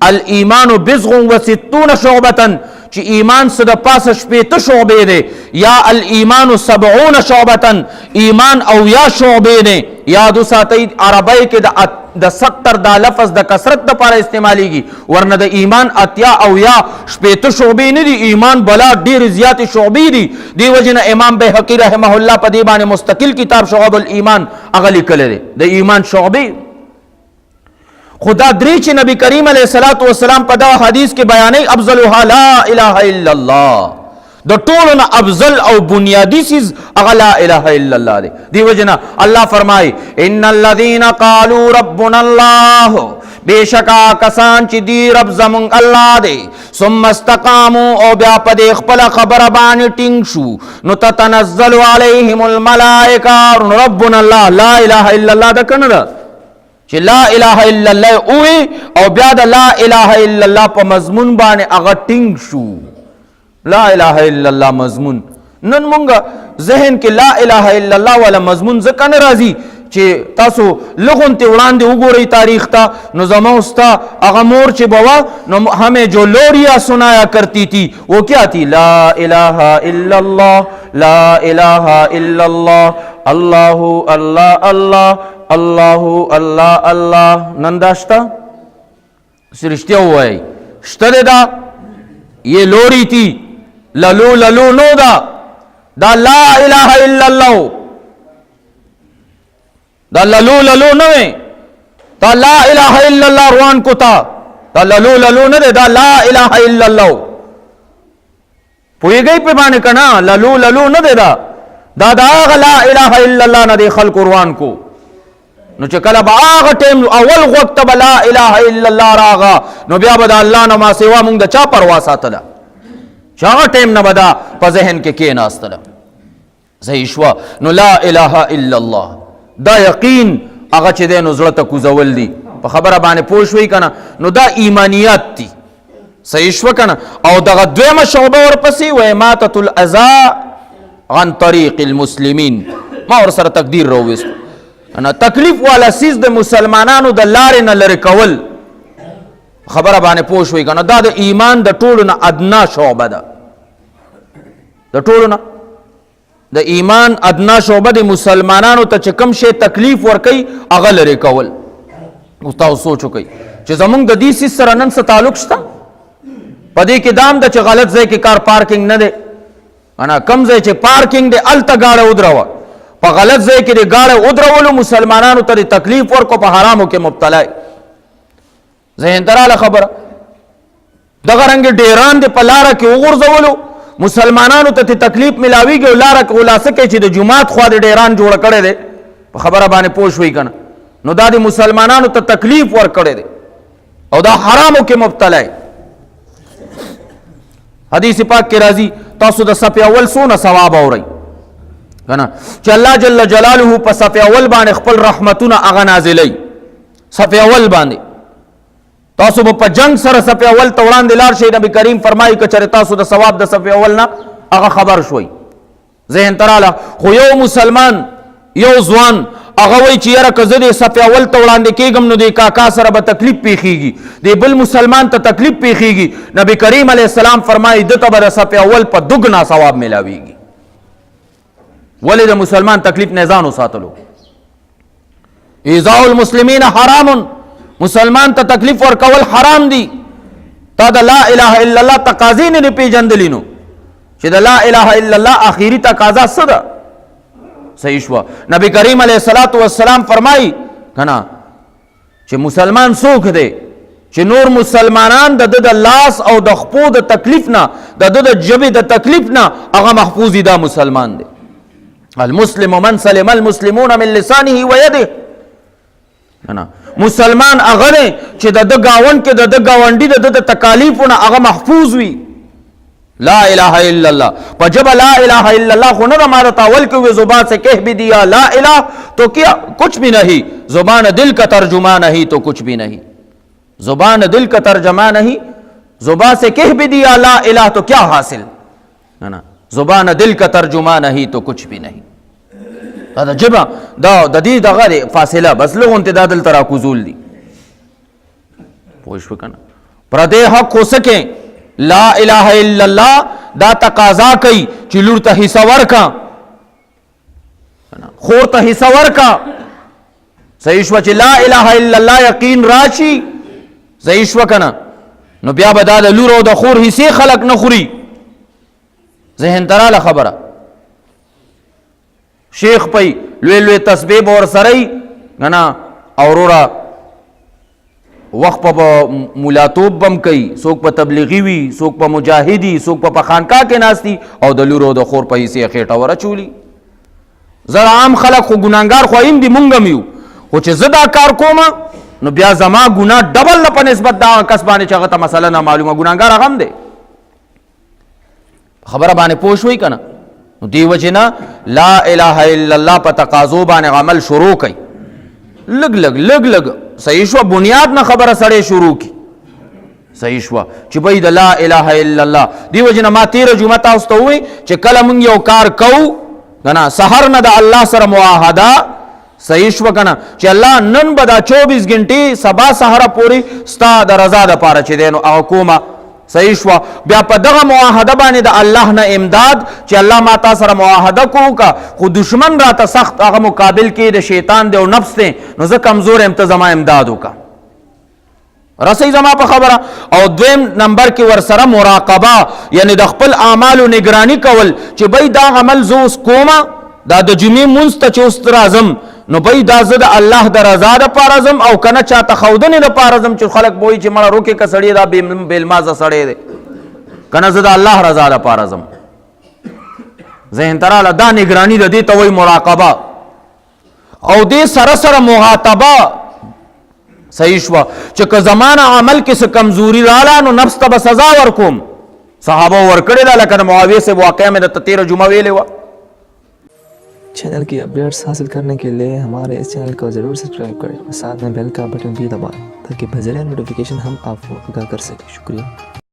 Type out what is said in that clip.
الایمان بضع و ستون شعبة چې ایمان څه د پاسه شپېته شعبې دی، یا الایمان 70 شعبة ایمان او یا شعبې دی. یاد وساتئ عربی کې د 70 دا لفظ د کثرت دپاره استعمالیږي، ورنه د ایمان اتیا او یا شپېته شعبې نه دي، ایمان بلا ډېرې زیاتې شعبې دي. دې وجې نه امام بهقي رحمه الله په دې باندې مستقل کتاب شعب الایمان هغه لیکلی دی د ایمان شعبې. خدا درې چې نبی کریم علیه الصلاة والسلام په دغه حدیث کې بیانوي، افضلها لا اله الا الله، د ټولو نه افضل او بنیادی چیز هغه لا اله الا الله دی. دی وجه نه الله فرمایي ان الذین قالوا ربنا الله، بېشکه کسان چې دی رب زمونږ الله دی، ثم استقاموا او بیا په دې خپله خبره باندې ټینګ شو، نو تتنزل علیهم الملائکه، ربنا الله لا اله الا الله ده که نه ده چې لا اله الا الله اوی او بیا د لا اله الا الله په مضمون باندې هغه ټینګ شو. لا اله الا الله مضمون نن مونږ ذهن کې لا اله الا الله والا مضمون ځکه نه راځي چې تاسو لغونتې وړاندې وګورئ تاریخ ته، نو زما استا هغه مور چې بوا نو ہمیں جو لوریاں سنایا کرتی تھی وہ کیا تھی؟ لا الہ الا اللہ، لا الہ الا اللہ، اللہ اللہ اللہ اللہ اللہ اللہ. نن دا شته؟ رښتیا ووایئ شته دی دا؟ یہ لوری تھی، للو للو نو دا لا الہ الا اللہ، دا للو للو نوے، دا لا الہ الا اللہ روان کو تا، دا للو للو نہ دے، دا لا الہ الا اللہ. پوئی گئی پہ بانے کنا للو للو نہ دے، دا آغا لا الہ الا اللہ نہ دے خلق روان کو. نو چکل با آغا ٹیم اول وقت با لا الہ الا اللہ راغا، نو بیا بدا اللہ نما سوا مونگ دا چا پرواز آتا دا، چاہا ٹیم نہ بدا پا ذہن کے کین آستا دا. صحیح شوا. نو لا الہ الا اللہ دا یقین هغه چې دی نو زړه ته کوزول دي، په خبره باندې پوه شوئ که نه؟ نو دا ایمانیات دي. صحیح شوه که نه؟ او دغه دویمه شعبه ورپسې و اماطة الاذى عن طریق المسلمین، ما ورسره تقدیر راوویستو. تکلیف والا سیز د مسلمانانو د لارې نه لرې کول، خبره باندې پوه شوئ که نه؟ دا د ایمان د ټولو نه ادنا شعبه ده، د ټولو نه د ایمان ادنا شعبه د مسلمانانو ته چې کوم شی تکلیف ورکوي هغه لرې کول. اوس تاسو سوچ وکئ چې زمونږ د دې سیز سره نن څه تعلق شته؟ په دې کې دام ده چې غلط ځای کې کار پارکینګ نه دی، کم ځای چې پارکینګ دی هلته گاډه ودروه، په غلط ځای کې د گاډه ودرولو مسلمانانو ته د تکلیف ورکو، په حرامو کې مبتلا. ذهن ته راله خبره. دغه رنګې ډیران د په لاره کې وغورځولو، مسلمانانو ته تکلیف ملاویږي او لاره کې خلاصه کوي چې د جماعت خوا د ډیران جوړ کړی دی، په خبره باندې پوه شوئ که نه؟ نو دا د مسلمانانو ته تکلیف ورکړی دی او دا حرامو کې مبتلا. حدیث پاک کې راځي، تاسو د صف اول څونه ثواب اورئ که نه؟ چې الله جل جلاله په صف اول باندې خپل رحمتونه هغه نازلوي. صف اول باندې تاسو په جنگ سره صف اول ته وړاندې لاړ شئ، نبی کریم فرمایي که چېرې تاسو د ثواب د صف اول نه هغه خبر شوئ، ذهن ته راله. خو یو مسلمان یو ځوان هغه وایي چې یاره که زه د صف اول ته وړاندې کېږم نو د کاکا سره به تکلیف پیښیږي، د بل مسلمان ته تکلیف پیښیږي. نبی کریم علیه السلام فرمایي ده ته به د صف اول په دوګنا ثواب میلاویږي. ولې د مسلمان تکلیف نه ځان وساتلو؟ ایذاء المسلمین حرام، مسلمان ته تکلیف ورکول حرام دی. تا د لا اله الا الله تقاضی نه پیژندلی نو چې د لا اله الا الله آخري تقاضا څه ده؟ صحیح شوه. نبی کریم علیه الصلاة والسلام فرمایي که نه چې مسلمان څوک دی چې نور مسلمانان د د لاس او د خپو د تکلیف نه، د د ژبې د تکلیف نه هغه محفوظ دی، دا مسلمان دی. المسلم من سلم المسلمون من لسانه و یده. مسلمان هغه دی چې د د گاونډ کې د د گاونډي د د تکالیفو نه هغه محفوظ وي. لا الہ الا اللہ پا جب لا الہ الا اللہ خو نہ مارا تاول کے ہوئے زبان سے کہہ بھی دیا لا الہ تو کیا کچھ بھی نہیں، زبان دل کا ترجمہ نہیں تو کچھ بھی نہیں. زبان دل کا ترجمہ نہیں، زبان سے کہہ بھی دیا لا الہ تو کیا حاصل ہے نا؟ زبان دل کا ترجمہ نہیں تو کچھ بھی نہیں. دا جبا دا دی دا غیر فاصلہ بس لوگوں تے دا دل ترا کزول دی پوش وکنا. پردے حق ہو سکیں لا الہ الا اللہ دا تقاضا کئی چی لور تا حصہ ورکا خور تا حصہ ورکا صحیح شو چی لا الہ الا اللہ یقین راشی صحیح شو کنا نو بیا بدا دا لور او دا خور حصے خلق نخوری ذہن ترالا خبرہ شیخ پئی لوے لوے تسبیب اور سرئی گنا اورورا وقت پا ملاتوب بم کئی سوک پا تبلیغی وی سوک پا مجاہدی سوک پا خانقاہ کے ناستی او دلور او د خور پا حصے خیٹا ورا چولی زر عام خلق خو گناہگار خو ایم دی منگمیو خو چه زدا کار کوما نو بیا زما گناہ ڈبل نپا نسبت دا کس بانے چاگتا مسئلہ نا معلوم گناہگار اغم دے خبر بانے پوش ہوئی کنا دی وجنا لا الہ الا اللہ پا تقاضو بانے عمل شروع کئی لگ لگ صحیح شوا بنیاد نہ خبر سڑے شروع کی صحیح شوا چی بھئی دا لا الہ الا اللہ دی وجنا ما تیر جمعتا استا ہوئی چی کل منگ یو کار کو گنا سہر نہ دا اللہ سر معاہدہ صحیح شوا کنا چی اللہ نن بدا 24 گھنٹی سبا سہر پوری ستا دا رضا دا پارا چی دینو احکومہ صحیح شوا بیا پا دغا معاہدہ بانی دا اللہ نا امداد چی اللہ ماتا سر معاہدہ کو کا خود دشمن راتا سخت اغا مقابل کی دا شیطان دے و نفس دے نو زا کمزور امتزامہ امدادو کا رسی زما پا خبرہ او دویم نمبر کی ورسرہ مراقبہ یعنی دا خپل اعمال و نگرانی کول چی بھئی دا عمل زوس کوما دا دا جمعی منستا چوست رازم نو بھئی دا زد اللہ دا رضا دا پارازم او کنا چاہتا خودنی دا پارازم چو خلق بوئی چی مڑا روکے کا سڑی دا بیلمازا سڑے دے کنا زد اللہ رضا دا پارازم ذہن ترالا دا نگرانی دا دیتا وی مراقبہ او دے سرسر محاتبہ صحیح شوا چکہ زمانہ عمل کس کمزوری رالا نو نفس تب سزا ورکوم صحابہ ورکڑے دا لکن معاویہ سے واقعہ میں دا تیر جمعہ ویلے وا چینل کی اپڈیٹس حاصل کرنے کے لیے ہمارے اس چینل کو ضرور سبسکرائب کریں اور ساتھ میں بیل کا بٹن بھی دبائیں تاکہ بذریعہ نوٹیفیکیشن ہم آپ کو آگاہ کر سکیں. شکریہ.